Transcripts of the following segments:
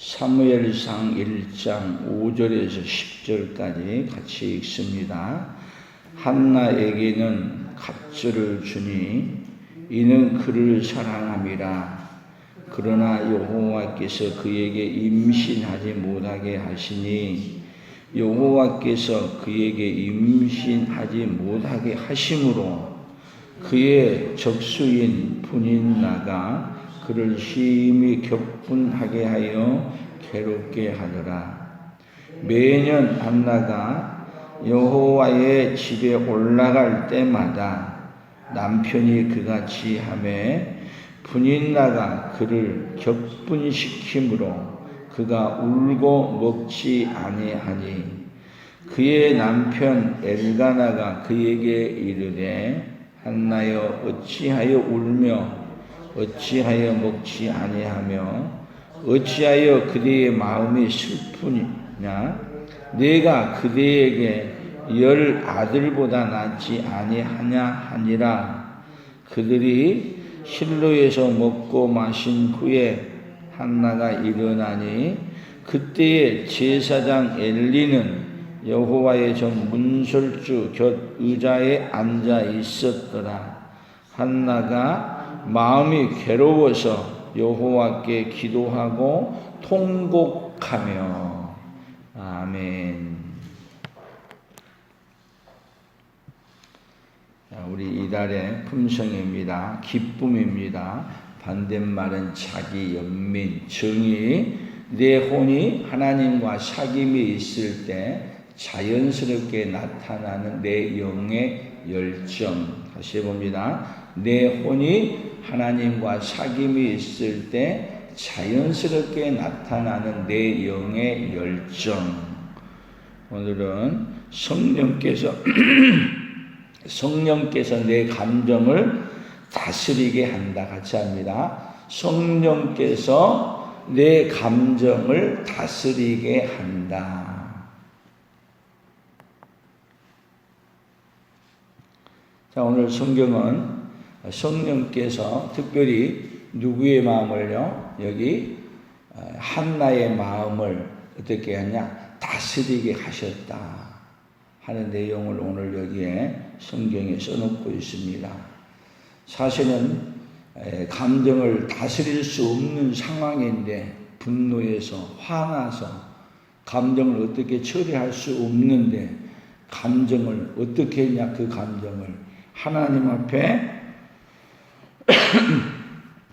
사무엘상 1장 5절에서 10절까지 같이 읽습니다. 한나에게는 갑절을 주니 이는 그를 사랑함이라. 그러나 여호와께서 그에게 임신하지 못하게 하시니 여호와께서 그에게 임신하지 못하게 하심으로 그의 적수인 분인나가 그를 심히 격분하게 하여 괴롭게 하더라. 매년 한나가 여호와의 집에 올라갈 때마다 남편이 그같이 하매 분인나가 그를 격분시키므로 그가 울고 먹지 아니하니 그의 남편 엘가나가 그에게 이르되 한나여 어찌하여 울며 어찌하여 먹지 아니하며 어찌하여 그대의 마음이 슬프냐? 내가 그대에게 10 아들보다 낫지 아니하냐 하니라. 그들이 실로에서 먹고 마신 후에 한나가 일어나니 그때에 제사장 엘리는 여호와의 전 문설주 곁 의자에 앉아 있었더라. 한나가 마음이 괴로워서 여호와께 기도하고 통곡하며. 아멘. 우리 이달의 품성입니다. 기쁨입니다. 반대말은 자기, 연민, 정의. 내 혼이 하나님과 사귐이 있을 때 자연스럽게 나타나는 내 영의 열정. 다시 해봅니다. 내 혼이 하나님과 사귐이 있을 때 자연스럽게 나타나는 내 영의 열정. 오늘은 성령께서 내 감정을 다스리게 한다. 같이 합니다. 성령께서 내 감정을 다스리게 한다. 자, 오늘 성경은 성령께서 특별히 누구의 마음을요? 여기 한나의 마음을 어떻게 하냐? 다스리게 하셨다 하는 내용을 오늘 여기에 성경에 써놓고 있습니다. 사실은 감정을 다스릴 수 없는 상황인데 분노해서 화나서 감정을 어떻게 처리할 수 없는데 감정을 어떻게 했냐? 그 감정을 하나님 앞에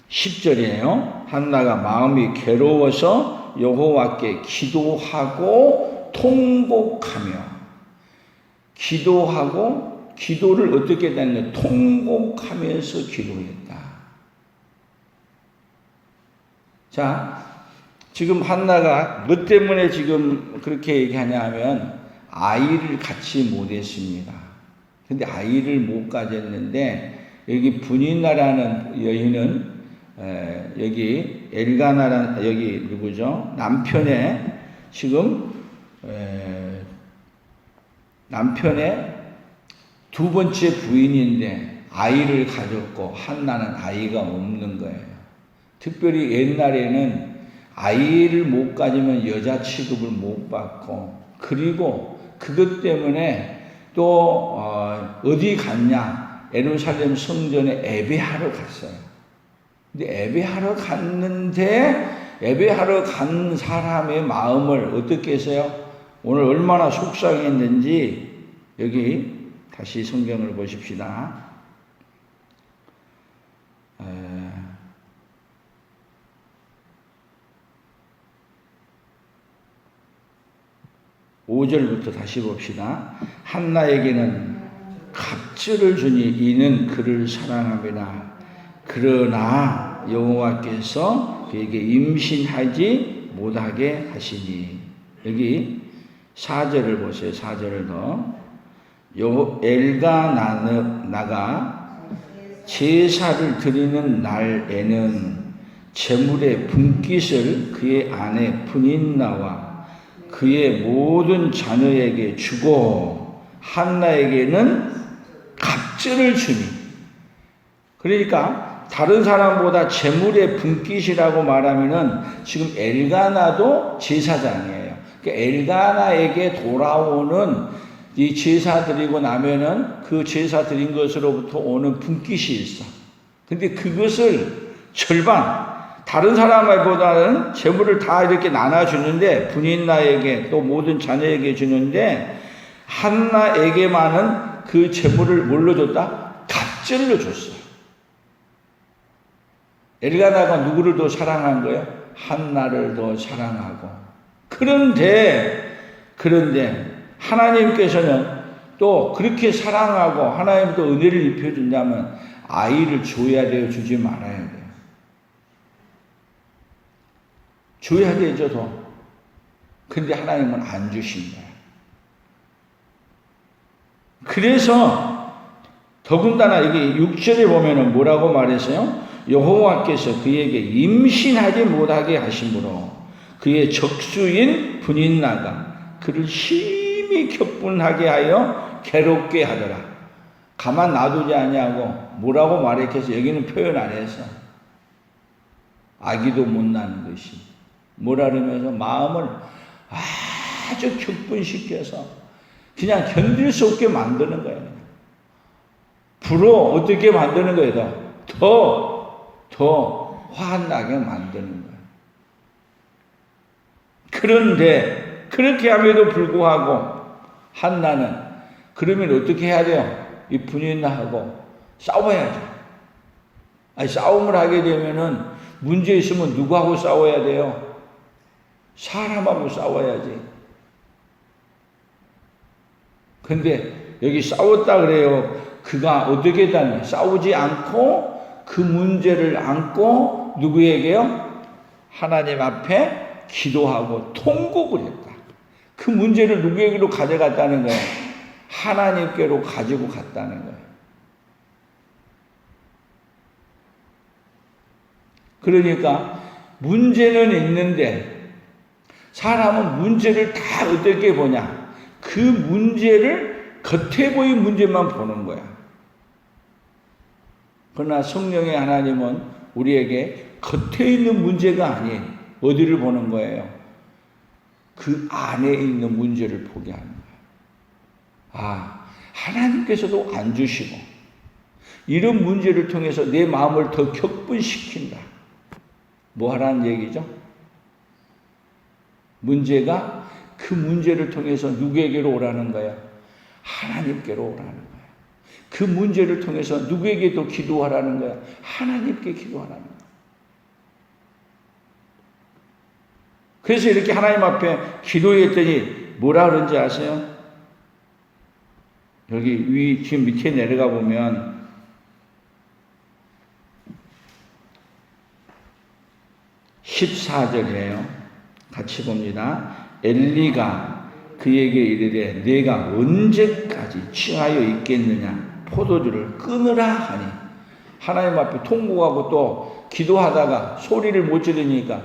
10절이에요. 한나가 마음이 괴로워서 여호와께 기도하고 통곡하며. 기도를 어떻게 했냐? 통곡하면서 기도했다. 자, 지금 한나가 뭐 때문에 지금 그렇게 얘기하냐 하면 아이를 갖지 못했습니다. 근데 아이를 못 가졌는데 여기 분인나라는 여인은 여기 엘가나라는 여기 누구죠? 남편의 지금 남편의 두 번째 부인인데 아이를 가졌고 한나는 아이가 없는 거예요. 특별히 옛날에는 아이를 못 가지면 여자 취급을 못 받고 그리고 그것 때문에 또 어디 갔냐? 예루살렘 성전에 예배하러 갔어요. 근데 예배하러 간 사람의 마음을 어떻게 했어요? 오늘 얼마나 속상했는지 여기 다시 성경을 보십시다. 5절부터 다시 봅시다. 한나에게는 갑절을 주니 이는 그를 사랑함이라. 그러나 여호와께서 그에게 임신하지 못하게 하시니. 여기 4절을 보세요. 4절을 더. 엘가나가 제사를 드리는 날에는 제물의 분깃을 그의 아내 분인나와 그의 모든 자녀에게 주고 한나에게는 갑절을 주니. 그러니까 다른 사람보다 재물의 분깃이라고 말하면은 지금 엘가나도 제사장이에요. 그러니까 엘가나에게 돌아오는 이 제사 드리고 나면은 그 제사 드린 것으로부터 오는 분깃이 있어. 근데 그것을 절반, 다른 사람보다는 재물을 다 이렇게 나눠주는데, 분인나에게 또 모든 자녀에게 주는데, 한나에게만은 그 재물을 뭘로 줬다? 갑절로 줬어요. 엘가나가 누구를 더 사랑한 거예요? 한나를 더 사랑하고. 그런데 하나님께서는 또 그렇게 사랑하고 하나님도 은혜를 입혀준다면 아이를 줘야 돼요? 주지 말아야 돼요? 줘야 되죠, 더. 근데 하나님은 안 주신 거예요. 그래서 더군다나 이게 6절에 보면은 뭐라고 말했어요? 여호와께서 그에게 임신하지 못하게 하심으로 그의 적수인 분인나가 그를 심히 격분하게 하여 괴롭게 하더라. 가만 놔두지 아니하고 뭐라고 말했겠어? 여기는 표현 안 해서 아기도 못 낳는 것이 뭐라 그러면서 마음을 아주 격분시켜서 그냥 견딜 수 없게 만드는 거예요. 불어 어떻게 만드는 거예요? 더 화나게 만드는 거예요. 그런데 그렇게 함에도 불구하고 한나는 그러면 어떻게 해야 돼요? 이 분인나하고 싸워야죠. 아니, 싸움을 하게 되면은 문제 있으면 누구하고 싸워야 돼요? 사람하고 싸워야지. 근데 여기 싸웠다 그래요. 그가 어떻게 했다냐? 싸우지 않고 그 문제를 안고 누구에게요? 하나님 앞에 기도하고 통곡을 했다. 그 문제를 누구에게로 가져갔다는 거예요? 하나님께로 가지고 갔다는 거예요. 그러니까 문제는 있는데 사람은 문제를 다 어떻게 보냐? 그 문제를 겉에 보인 문제만 보는 거야. 그러나 성령의 하나님은 우리에게 겉에 있는 문제가 아닌 어디를 보는 거예요? 그 안에 있는 문제를 보게 하는 거예요. 하나님께서도 안 주시고 이런 문제를 통해서 내 마음을 더 격분시킨다. 뭐 하라는 얘기죠? 문제가 그 문제를 통해서 누구에게로 오라는 거야? 하나님께로 오라는 거야. 그 문제를 통해서 누구에게 더 기도하라는 거야? 하나님께 기도하라는 거야. 그래서 이렇게 하나님 앞에 기도했더니 뭐라 그런지 아세요? 여기 지금 밑에 내려가 보면 14절이에요. 같이 봅니다. 엘리가 그에게 이르되 내가 언제까지 취하여 있겠느냐? 포도주를 끊으라 하니. 하나님 앞에 통곡하고 또 기도하다가 소리를 못 지르니까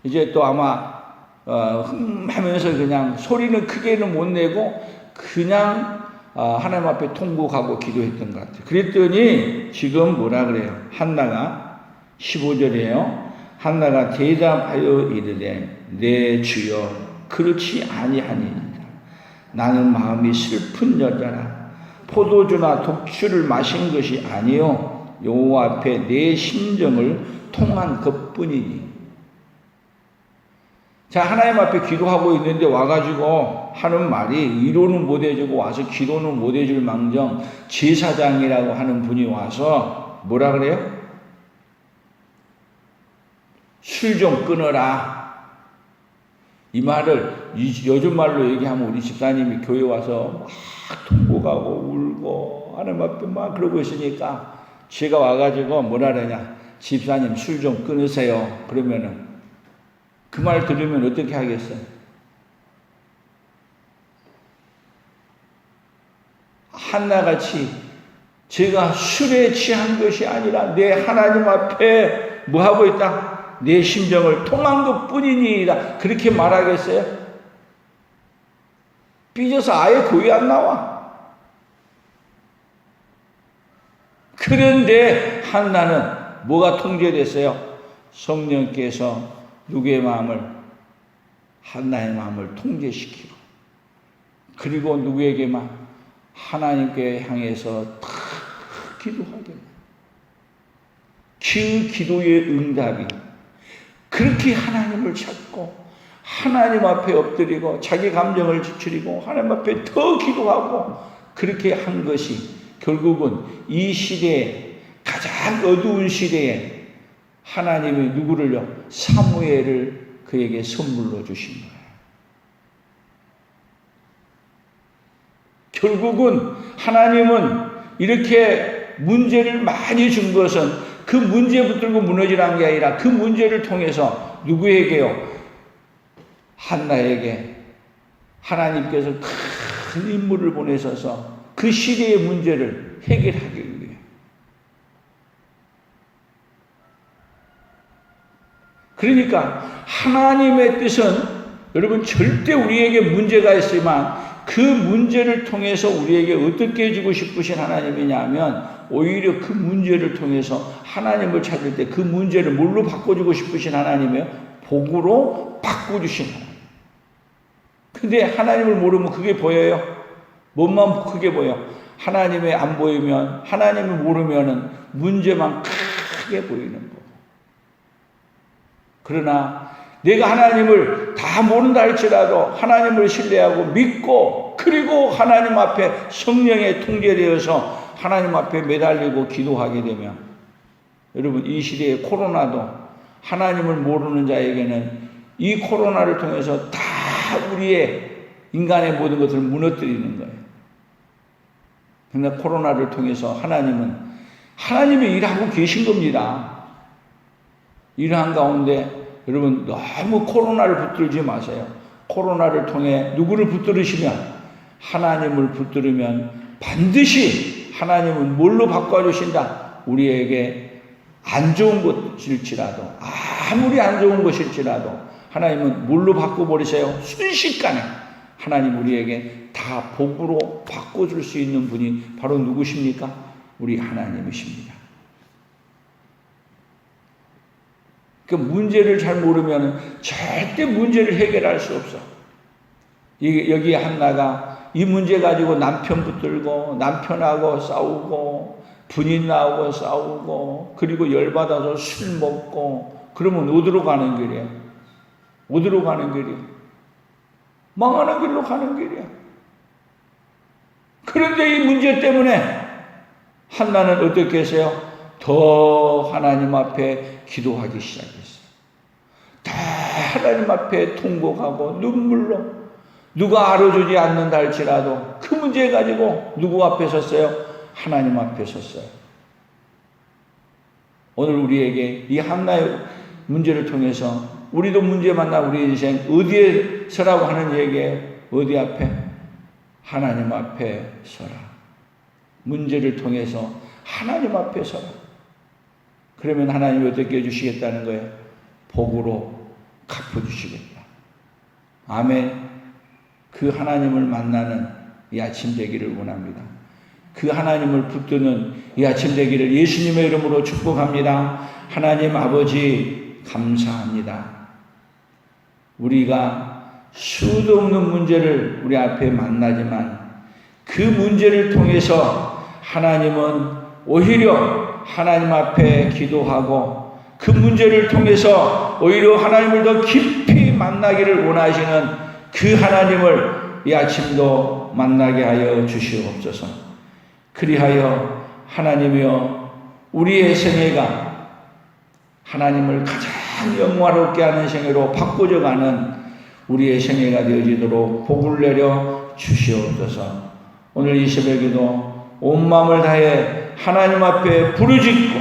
이제 또 아마 하면서 그냥 소리는 크게는 못 내고 그냥 하나님 앞에 통곡하고 기도했던 것 같아요. 그랬더니 지금 뭐라 그래요? 한나가 15절이에요. 한나가 대답하여 이르되 내 주여 그렇지 아니하니이다. 나는 마음이 슬픈 여자라. 포도주나 독주를 마신 것이 아니요 여호와 앞에 내 심정을 통한 것뿐이니. 자, 하나님 앞에 기도하고 있는데 와가지고 하는 말이 위로는 못 해주고 와서 기도는 못 해줄 망정 제사장이라고 하는 분이 와서 뭐라 그래요? 술 좀 끊어라. 이 말을 요즘 말로 얘기하면 우리 집사님이 교회 와서 막 통곡하고 울고 하나님 앞에 막 그러고 있으니까 제가 와가지고 뭐라 그러냐? 집사님 술 좀 끊으세요. 그러면은 그 말 들으면 어떻게 하겠어요? 한나같이 제가 술에 취한 것이 아니라 내 하나님 앞에 뭐 하고 있다? 내 심정을 통한 것뿐이니이다. 그렇게 말하겠어요? 삐져서 아예 거의 안 나와. 그런데 한나는 뭐가 통제됐어요? 성령께서 누구의 마음을? 한나의 마음을 통제시키고, 그리고 누구에게만? 하나님께 향해서 다 기도하게. 그 기도의 응답이 그렇게 하나님을 찾고 하나님 앞에 엎드리고 자기 감정을 추스리고 하나님 앞에 더 기도하고 그렇게 한 것이 결국은 이 시대에, 가장 어두운 시대에 하나님이 누구를요? 사무엘을 그에게 선물로 주신 거예요. 결국은 하나님은 이렇게 문제를 많이 준 것은 그 문제 붙들고 무너지라는 게 아니라 그 문제를 통해서 누구에게요? 한나에게 하나님께서 큰 인물을 보내셔서 그 시대의 문제를 해결하기 위해. 그러니까 하나님의 뜻은 여러분 절대 우리에게 문제가 있지만 그 문제를 통해서 우리에게 어떻게 해주고 싶으신 하나님이냐면 오히려 그 문제를 통해서 하나님을 찾을 때 그 문제를 뭘로 바꿔주고 싶으신 하나님이에요? 복으로 바꿔주신 하나님. 근데 하나님을 모르면 그게 보여요? 뭐만 크게 보여? 하나님이 안 보이면, 하나님을 모르면은 문제만 크게 보이는 거. 그러나 내가 하나님을 다 모른다 할지라도 하나님을 신뢰하고 믿고 그리고 하나님 앞에 성령에 통제되어서 하나님 앞에 매달리고 기도하게 되면 여러분 이 시대의 코로나도 하나님을 모르는 자에게는 이 코로나를 통해서 다 우리의 인간의 모든 것을 무너뜨리는 거예요. 그러나 코로나를 통해서 하나님이 일하고 계신 겁니다. 일하는 가운데 여러분 너무 코로나를 붙들지 마세요. 코로나를 통해 누구를 붙들으시면 하나님을 붙들으면 반드시 하나님은 뭘로 바꿔주신다? 우리에게 안 좋은 것일지라도 아무리 안 좋은 것일지라도 하나님은 뭘로 바꿔버리세요? 순식간에 하나님 우리에게 다 복으로 바꿔줄 수 있는 분이 바로 누구십니까? 우리 하나님이십니다. 그 문제를 잘 모르면 절대 문제를 해결할 수 없어. 여기 한나가 이 문제 가지고 남편 붙들고 남편하고 싸우고 분이 나오고 싸우고 그리고 열받아서 술 먹고 그러면 어디로 가는 길이야? 어디로 가는 길이야? 망하는 길로 가는 길이야. 그런데 이 문제 때문에 한나는 어떻게 했어요? 더 하나님 앞에 기도하기 시작했어요. 다 하나님 앞에 통곡하고 눈물로 누가 알아주지 않는다 할지라도 그 문제 가지고 누구 앞에 섰어요? 하나님 앞에 섰어요. 오늘 우리에게 이 한나의 문제를 통해서 우리도 문제 만나 우리 인생 어디에 서라고 하는 얘기예요? 어디 앞에? 하나님 앞에 서라. 문제를 통해서 하나님 앞에 서라. 그러면 하나님이 어떻게 해주시겠다는 거예요? 복으로 갚아주시겠다. 아멘. 그 하나님을 만나는 이 아침 되기를 원합니다. 그 하나님을 붙드는 이 아침 되기를 예수님의 이름으로 축복합니다. 하나님 아버지 감사합니다. 우리가 수도 없는 문제를 우리 앞에 만나지만 그 문제를 통해서 하나님은 오히려 하나님 앞에 기도하고 그 문제를 통해서 오히려 하나님을 더 깊이 만나기를 원하시는 그 하나님을 이 아침도 만나게 하여 주시옵소서. 그리하여 하나님이여 우리의 생애가 하나님을 가장 영화롭게 하는 생애로 바꾸어가는 우리의 생애가 되어지도록 복을 내려 주시옵소서. 오늘 이 새벽에도 온 마음을 다해 하나님 앞에 부르짖고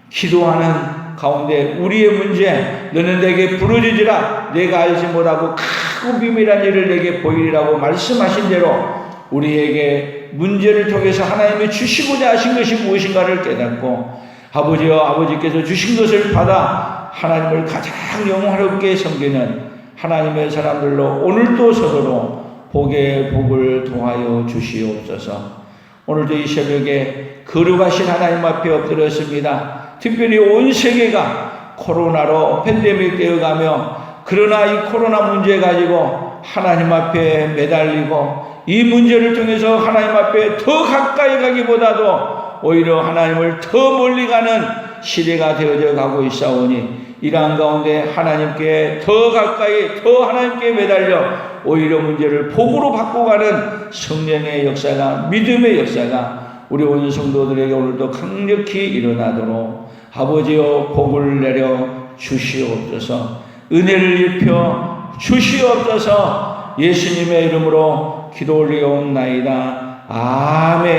기도하는 가운데 우리의 문제 너는 내게 부르짖으라 내가 알지 못하고 크고 비밀한 일을 내게 보이리라고 말씀하신 대로 우리에게 문제를 통해서 하나님이 주시고자 하신 것이 무엇인가를 깨닫고 아버지여 아버지께서 주신 것을 받아 하나님을 가장 영화롭게 섬기는 하나님의 사람들로 오늘도 서도록 복의 복을 통하여 주시옵소서. 오늘도 이 새벽에 거룩하신 하나님 앞에 엎드렸습니다. 특별히 온 세계가 코로나로 팬데믹 되어가며 그러나 이 코로나 문제 가지고 하나님 앞에 매달리고 이 문제를 통해서 하나님 앞에 더 가까이 가기보다도 오히려 하나님을 더 멀리 가는 시대가 되어져 가고 있사오니 이러한 가운데 하나님께 더 가까이 더 하나님께 매달려 오히려 문제를 복으로 바꿔가는 성령의 역사가 믿음의 역사가 우리 온 성도들에게 오늘도 강력히 일어나도록 아버지여 복을 내려 주시옵소서. 은혜를 입혀 주시옵소서. 예수님의 이름으로 기도 올리옵나이다. 아멘.